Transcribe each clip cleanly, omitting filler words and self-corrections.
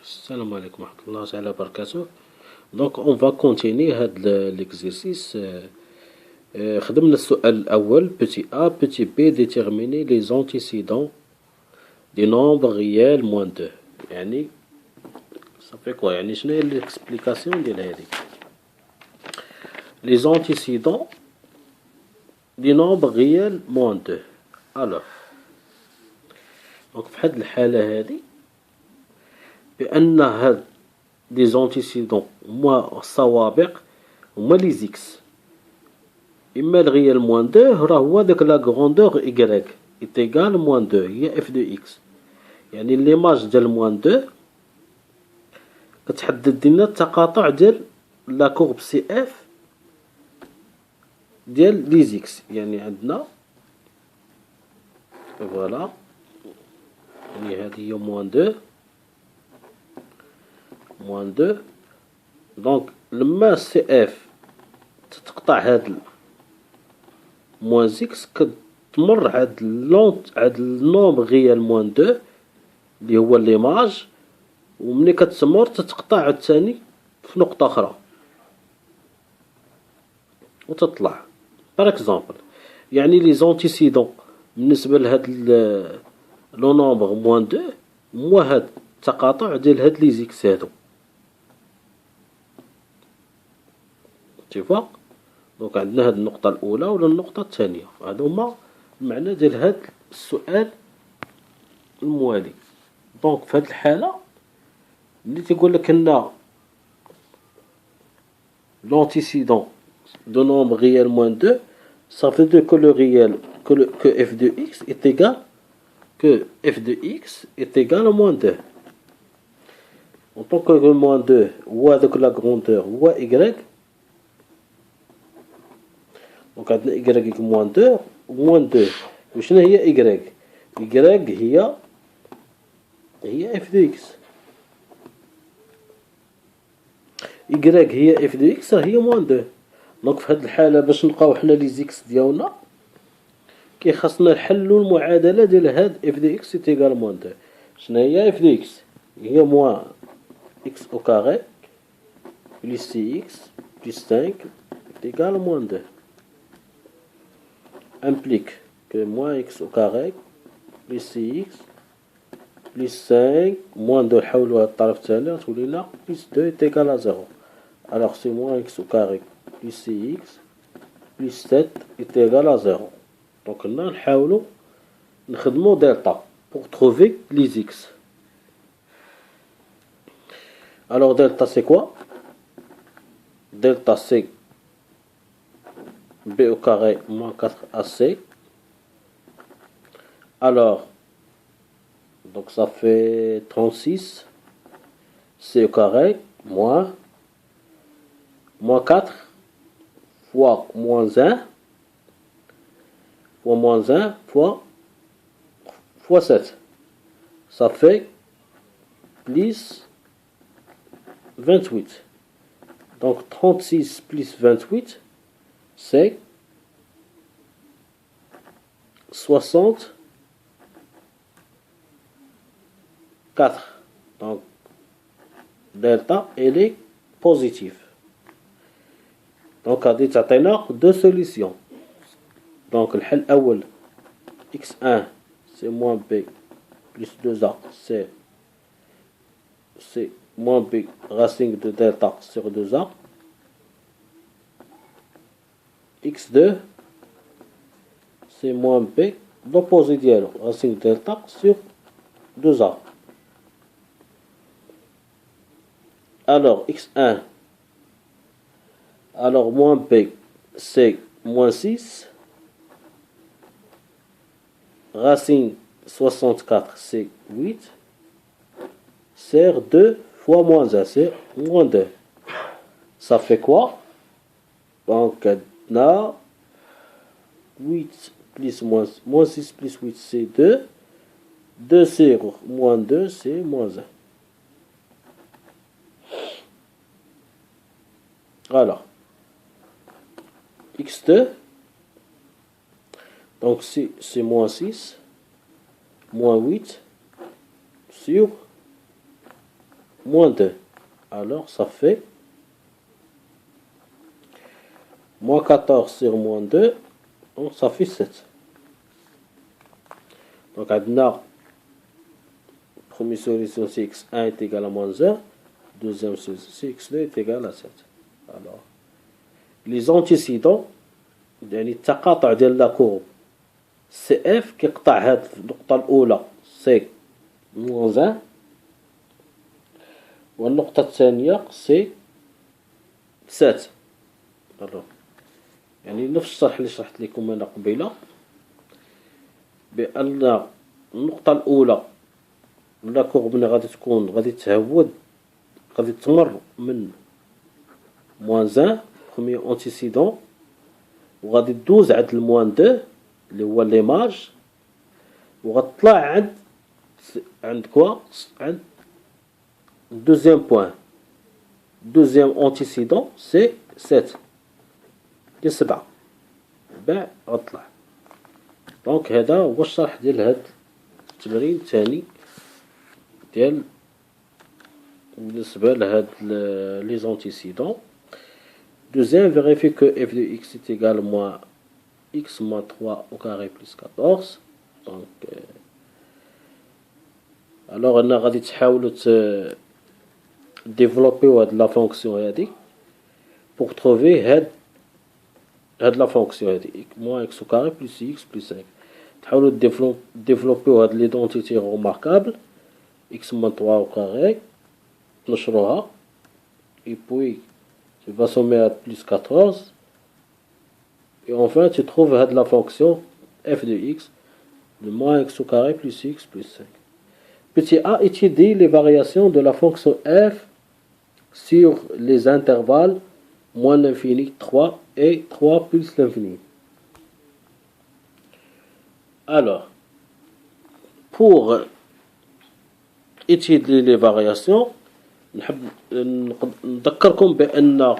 السلام عليكم ورحمة الله تعالى وبركاته. دونك اون فا كونتيني هاد ليكزيرسيس. خدمنا السؤال الأول بتي أ بتي بي ديتيرميني لي زونتيسيدون دي نومبر ريال موان دو. يعني صافي كوا، يعني شنو هي ليكسبليكاسيون ديال هاديك لي زونتيسيدون دي نومبر ريال موان دو. الوغ دونك في هاد الحالة هادي بأن هاد دي زونتيسيدون هما السوابق هما لي زيكس، إما الغيال موان دو راه هو داك لا غروندور إيكغيك إيتيغال موان دو، هي اف دو إكس. يعني ليماج ديال موان دو كتحدد لنا التقاطع ديال لا كورب سي اف ديال لي زيكس. يعني عندنا فوالا، يعني هادي هي موان دو موان دو. دونك لما سي اف تتقطع هاد موان زيكس كتمر هاد النومبر غيال موان دو اللي هو ليماج، ومني كتمر تتقطع عاوتاني في نقطة أخرى وتطلع. بار اكزومبل يعني لي زونتيسيدون بالنسبة لهاد لو نومبر موان دو هو هاد التقاطع ديال هاد لي زيكس هادو. تيفوا دونك عندنا هاد النقطة الأولى ولا النقطة الثانية، هادو هما المعنى ديال هاد السؤال الموالي. دونك في هاد الحالة ملي تيقولك أن l'antécédent de nombre réel moins 2, ça veut dire que le réel, que f de x est égal, que f de x est égal à moins 2. En tant que moins 2 ou avec la grandeur ou y, donc عندنا y égale moins 2 moins 2. وشنو هي y؟ y هي f de x. y هي اف دو اكس هي موان دو. دونك في هاد الحالة باش نلقاو حنا لي زيكس ديالنا كيخاصنا نحلو المعادلة ديال هاد اف دو اكس تيغال موان دو. شنو هي اف دو اكس؟ هي موان اكس او كاري بليس سي اكس بليس 5 تيغال موان دو. امبليك كو موان اكس او كاري بليس سي اكس بليس 5 موان دو نحولوها للطرف الثاني تولي لنا بليس 2 تيغال زيرو. Alors c'est moins x au carré plus cx plus 7 est égal à 0. Donc là, نحاولوا نخدموا delta pour trouver les x. Alors delta c'est quoi? Delta c'est b au carré moins 4ac. Alors, donc ça fait 36 c au carré moins 4 fois moins 1 fois moins 1 fois 7. Ça fait plus 28. Donc 36 plus 28, c'est 64. Donc delta, elle est positive. دونك غادي تعطينا دو سوليسيون. دونك الحل الأول x1 سي موان بي بلس 2a سي موان بي racine de delta sur 2a. x2 سي موان بي l'opposé ديالو racine de delta sur 2a. Alors x1, alors moins p c'est moins 6, racine 64 c'est 8, serre 2 fois moins 1 c'est moins 2. Ça fait quoi? Donc là 8 plus moins 6 plus 8 c'est 2, 2 c'est moins 2 c'est moins 1. Voilà. x2, donc c'est moins 6, moins 8 sur moins 2. Alors, ça fait moins 14 sur moins 2, donc ça fait 7. Donc, عندنا première solution, c'est x1 est égal à moins 1. Deuxième solution, c'est x2 est égal à 7. Alors, les antécédents, يعني التقاطع ديال لا كورب سي اف كيقطع هاد النقطة الأولى سي موان 1 والنقطة الثانية سي 7. يعني نفس الشرح اللي شرحت لكم أنا قبيلة، بأن النقطة الأولى لا كورب ملي غادي تكون غادي تهود غادي تمر من موان 1 بخوميي أنتيسيدون وغادي تدوز عند الموان 2 اللي هو ليماج وغتطلع عند كوا عند دوزيام بوان. دوزيام أنتيسيدون سي 7 دي 7 باع غتطلع. دونك هذا هو الشرح ديال هاد التمرين الثاني ديال بالنسبة لهاد لي زونتيسيدون. Deuxième, vérifie que f de x est égal à moins x moins 3 au carré plus 14. Donc, alors, on a غادي تحاولوا développer la fonction هذه pour trouver هاد la fonction هذه moins x au carré plus x plus 5. تحاولوا développer هاد l'identité remarquable x moins 3 au carré تنشروها et puis tu vas sommer à plus 14 et enfin tu trouves la fonction f de x de moins x au carré plus x plus 5. Petit a, étudie les variations de la fonction f sur les intervalles moins l'infini 3 et 3 plus l'infini. Alors, pour étudier les variations, نحب نذكركم بأن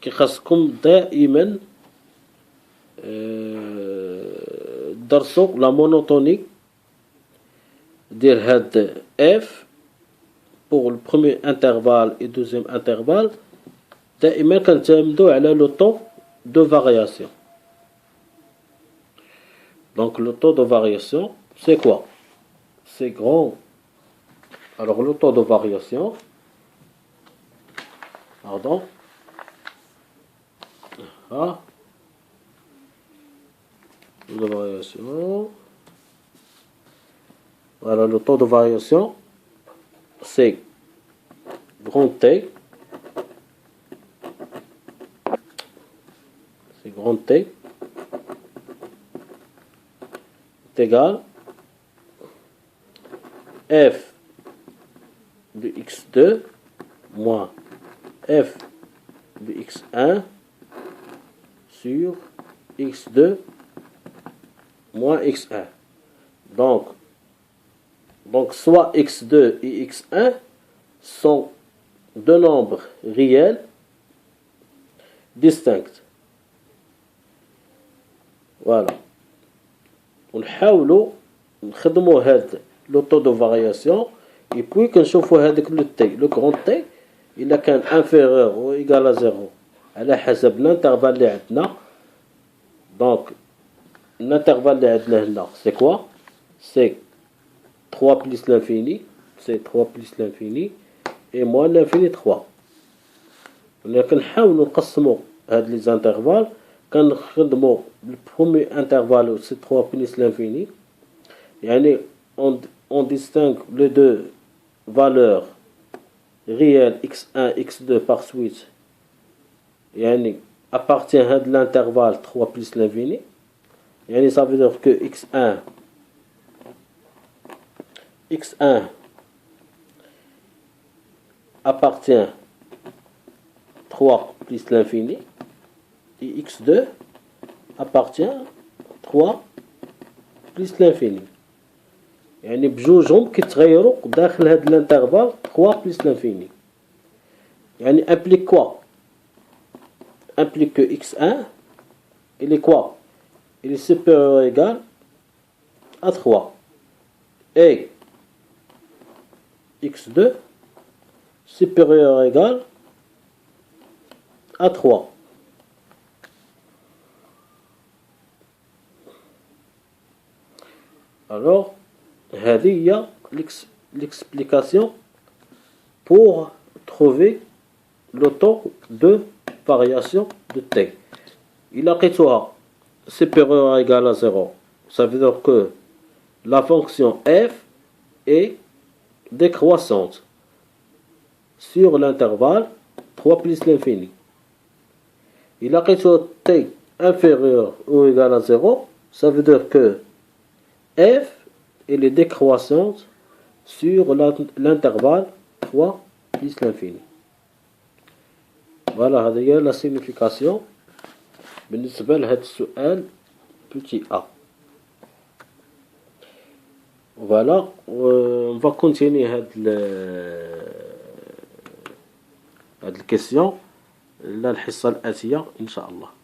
كيخاصكم دائما درسوا لا مونوتونيك ديال هاد f pour le premier intervalle et deuxième intervalle دائما كنعتمدوا على le taux de variation. Donc le taux de variation c'est quoi? C'est grand. Alors le taux de variation, pardon, de variation, voilà le taux de variation, c'est grand T, est égal f de x2 moins f de x1 sur x2 moins x1. Donc soit x2 et x1 sont deux nombres réels distincts. Voilà. ونحاولوا نخدموا هذا لو طو دو فارياسيون et puis كنشوفوا هذاك لو تي لو كرون تي الا كان انفيريور او ايغال ا زيرو على حسب الانترفال اللي عندنا. دونك الانترفال اللي عندنا هنا سي كوا؟ سي 3 بلس لانفيني، سي 3 بلس لانفيني اي موان لانفيني 3. ملي كنحاولوا نقسموا هاد لي زانترفال كنخدموا البرومي انترفال سي 3 بلس لانفيني، يعني on distingue les deux valeurs réelles x1 x2 par suite يعني appartient à l'intervalle 3 plus l'infini. يعني ça veut dire que x1 appartient 3 plus l'infini et x2 appartient 3 plus l'infini. يعني بجوجهم كيتغيروا داخل هاد الانترفال 3 plus l'infini. يعني implique quoi? Implique que x1 il est quoi? Il est supérieur ou égal à 3 et x2 supérieur ou égal à 3. Alors, il y a l'explication pour trouver le taux de variation de t. Il a soit supérieur ou égal à 0. Ça veut dire que la fonction f est décroissante sur l'intervalle 3 plus l'infini. Il a soit t inférieur ou égal à 0. Ça veut dire que f elle est décroissante sur l'intervalle 3 plus l'infini. Voilà, هذه la signification بالنسبة لهذا السؤال petit a. Voilà, on va continuer هذه الكيسيون الحصة الآتية إن شاء الله.